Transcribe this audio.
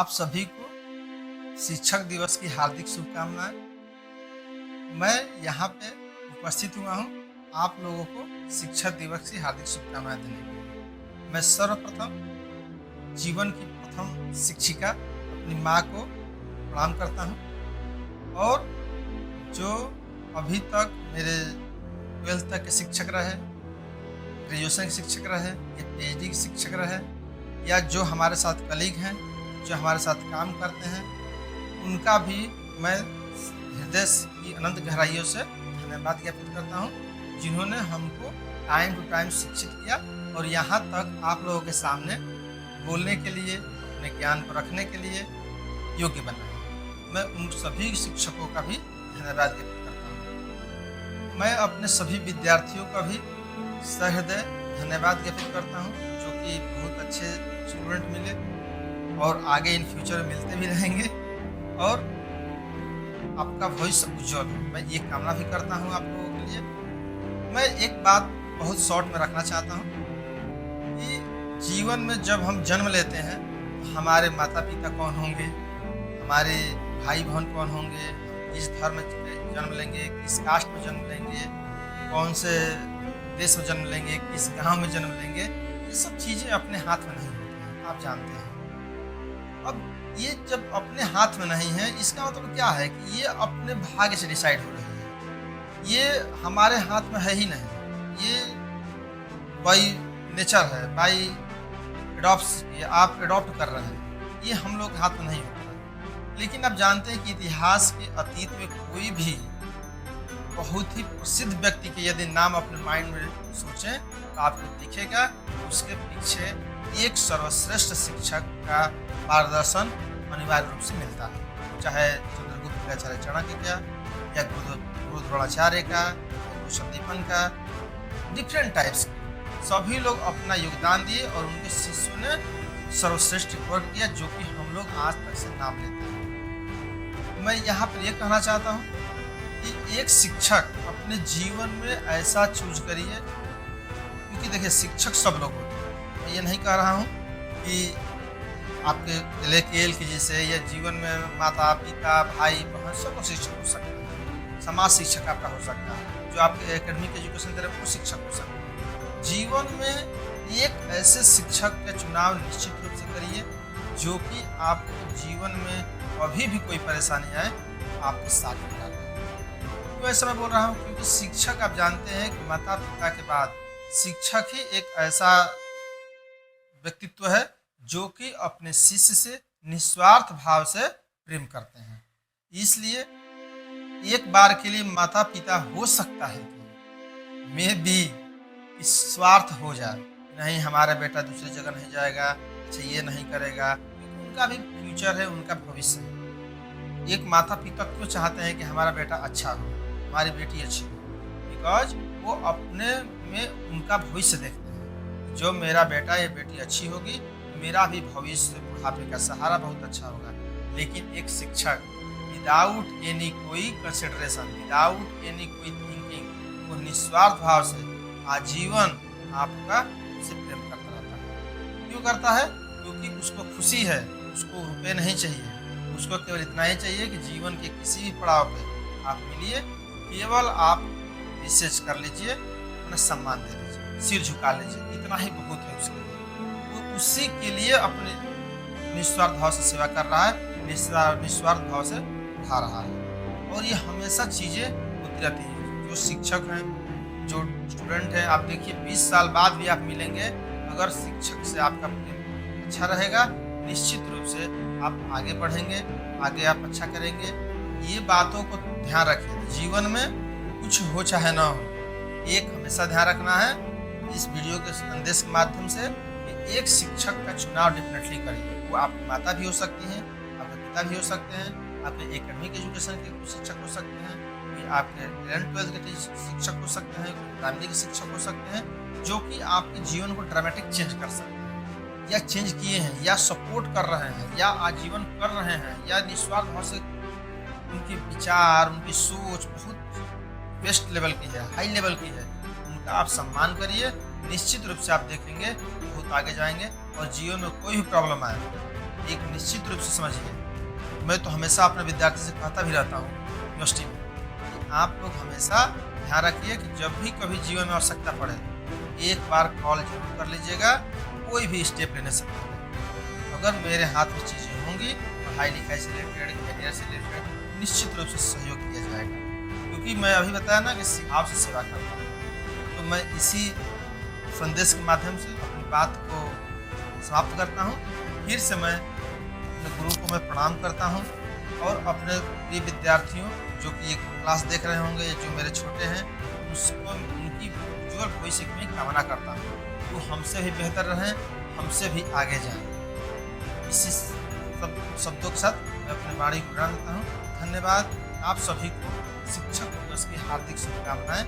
आप सभी को शिक्षक दिवस की हार्दिक शुभकामनाएं। मैं यहाँ पे उपस्थित हुआ हूँ आप लोगों को शिक्षक दिवस की हार्दिक शुभकामनाएं देने के लिए। मैं सर्वप्रथम जीवन की प्रथम शिक्षिका अपनी माँ को प्रणाम करता हूँ और जो अभी तक मेरे 12th तक के शिक्षक रहे, ग्रेजुएशन के शिक्षक रहे या PhD के शिक्षक रहे या जो हमारे साथ कलीग हैं, जो हमारे साथ काम करते हैं, उनका भी मैं हृदय की अनंत गहराइयों से धन्यवाद ज्ञापित करता हूँ, जिन्होंने हमको टाइम टू टाइम शिक्षित किया और यहाँ तक आप लोगों के सामने बोलने के लिए, अपने ज्ञान को रखने के लिए योग्य बनाया। मैं उन सभी शिक्षकों का भी धन्यवाद ज्ञापित करता हूँ। मैं अपने सभी विद्यार्थियों का भी सहृदय धन्यवाद ज्ञापित करता हूँ, जो कि बहुत अच्छे स्टूडेंट मिले और आगे इन फ्यूचर मिलते भी रहेंगे और आपका भविष्य उज्जवल हो। मैं ये कामना भी करता हूँ आप लोगों के लिए। मैं एक बात बहुत शॉर्ट में रखना चाहता हूँ कि जीवन में जब हम जन्म लेते हैं तो हमारे माता पिता कौन होंगे, हमारे भाई बहन कौन होंगे, हम किस धर्म में जन्म लेंगे, किस कास्ट में जन्म लेंगे, कौन से देश में जन्म लेंगे, किस गांव में जन्म लेंगे, ये सब चीज़ें अपने हाथ में नहीं होती हैं, आप जानते हैं। अब ये जब अपने हाथ में नहीं है, इसका मतलब क्या है कि ये अपने भाग्य से डिसाइड हो रही है, ये हमारे हाथ में है ही नहीं। ये बाई नेचर है, बाई एडॉप्ट, आप एडॉप्ट कर रहे हैं, ये हम लोग हाथ में नहीं होता है। लेकिन आप जानते हैं कि इतिहास के अतीत में कोई भी बहुत ही प्रसिद्ध व्यक्ति के यदि नाम अपने माइंड में सोचें तो आपको दिखेगा उसके पीछे एक सर्वश्रेष्ठ शिक्षक का मार्गदर्शन अनिवार्य रूप से मिलता है, चाहे चंद्रगुप्त आचार्य चाणक्य का या गुरु द्रोणाचार्य का, गुरु संदीपन का, डिफरेंट टाइप्स के सभी लोग अपना योगदान दिए और उनके शिष्यों ने सर्वश्रेष्ठ वर्क किया, जो कि हम लोग आज तक से नाम लेते हैं। मैं यहाँ पर यह कहना चाहता हूँ कि एक शिक्षक अपने जीवन में ऐसा चूज करिए, क्योंकि देखिए शिक्षक सब लोग होते हैं। मैं ये नहीं कह रहा हूँ कि आपके जिले के एल के जैसे या जीवन में माता पिता भाई बहन सबको शिक्षक हो सकता है, समाज शिक्षक आपका हो सकता है, जो आपके एकेडमिक एजुकेशन दे रहे हैं वो शिक्षक हो सकता है। जीवन में एक ऐसे शिक्षक का चुनाव निश्चित रूप से करिए जो कि आपको जीवन में कभी भी कोई परेशानी आए आपके साथ में डाले। तो ऐसा मैं बोल रहा हूँ क्योंकि शिक्षक आप जानते हैं कि माता पिता के बाद शिक्षक ही एक ऐसा व्यक्तित्व है जो कि अपने शिष्य से निस्वार्थ भाव से प्रेम करते हैं। इसलिए एक बार के लिए माता पिता हो सकता है कि मैं भी स्वार्थ हो जाए, नहीं हमारा बेटा दूसरी जगह नहीं जाएगा, अच्छा ये नहीं करेगा, क्योंकि उनका भी फ्यूचर है, उनका भविष्य है। एक माता पिता क्यों चाहते हैं कि हमारा बेटा अच्छा हो, हमारी बेटी अच्छी हो? बिकॉज वो अपने में उनका भविष्य देखते हैं, जो मेरा बेटा या बेटी अच्छी होगी मेरा भी भविष्य बुढ़ापे का सहारा बहुत अच्छा होगा। लेकिन एक शिक्षक विदाउट एनी कोई कंसिडरेशन, विदाउट एनी कोई थिंकिंग, वो निस्वार्थ भाव से आजीवन आपका से प्रेम करता रहता है। क्यों करता है? क्योंकि उसको खुशी है, उसको रुपए नहीं चाहिए, उसको केवल इतना ही चाहिए कि जीवन के किसी भी पड़ाव पे आप मिलिए, केवल आप रिसर्च कर लीजिए, अपना सम्मान दे लीजिए, सिर झुका लीजिए, इतना ही बहुत है उसके लिए। वो उसी के लिए अपने निस्वार्थ भाव से सेवा कर रहा है, निस्वार्थ भाव से उठा रहा है। और ये हमेशा चीज़ें होती रहती हैं। जो शिक्षक हैं, जो स्टूडेंट हैं, आप देखिए 20 साल बाद भी आप मिलेंगे, अगर शिक्षक से आपका प्रेम अच्छा रहेगा निश्चित रूप से आप आगे बढ़ेंगे, आगे आप अच्छा करेंगे। ये बातों को ध्यान रखिए, जीवन में कुछ हो चाहे ना हो, एक हमेशा ध्यान रखना है इस वीडियो के संदेश के माध्यम से कि एक शिक्षक का चुनाव डेफिनेटली करिए। वो आपकी माता भी हो सकती हैं, आपके पिता भी हो सकते हैं, आपके एकेडमिक एजुकेशन के कुछ शिक्षक हो सकते हैं, कोई आपके 11th-12th के शिक्षक हो सकते हैं, कोई प्राइमरी के शिक्षक हो सकते हैं, जो कि आपके जीवन को ड्रामेटिक चेंज कर सकते हैं या चेंज किए हैं या सपोर्ट कर रहे हैं या आजीवन कर रहे हैं या निस्वार्थ भाव से उनके विचार, उनकी सोच बहुत बेस्ट लेवल की है, हाई लेवल की है, उनका आप सम्मान करिए। निश्चित रूप से आप देखेंगे बहुत आगे जाएंगे और जीवन में कोई भी प्रॉब्लम आए एक निश्चित रूप से समझिए, मैं तो हमेशा अपने विद्यार्थी से कहता भी रहता हूँ यूनिवर्सिटी में कि आप लोग हमेशा ध्यान रखिए कि जब भी कभी जीवन में आवश्यकता पड़े, एक बार कॉल जरूर कर लीजिएगा, कोई भी स्टेप लेने से पहले। अगर मेरे हाथ में चीज़ें होंगी, पढ़ाई लिखाई से रिलेटेड, करियर से रिलेटेड, निश्चित रूप से सहयोग किया जाएगा। क्योंकि मैं अभी बताया ना कि भाव से सेवा करता हूँ, तो मैं इसी संदेश के माध्यम से अपनी बात को समाप्त करता हूँ। फिर से मैं अपने गुरु को मैं प्रणाम करता हूँ और अपने प्रिय विद्यार्थियों जो कि ये क्लास देख रहे होंगे या जो मेरे छोटे हैं, उसको उनकी उज्ज्वल भविष्य की मैं कामना करता हूँ। वो हमसे भी बेहतर रहें, हमसे भी आगे जाएं। इसी सब शब्दों के साथ मैं अपनी वाणी को विराम देता हूँ। धन्यवाद। आप सभी को शिक्षक दिवस की हार्दिक शुभकामनाएं।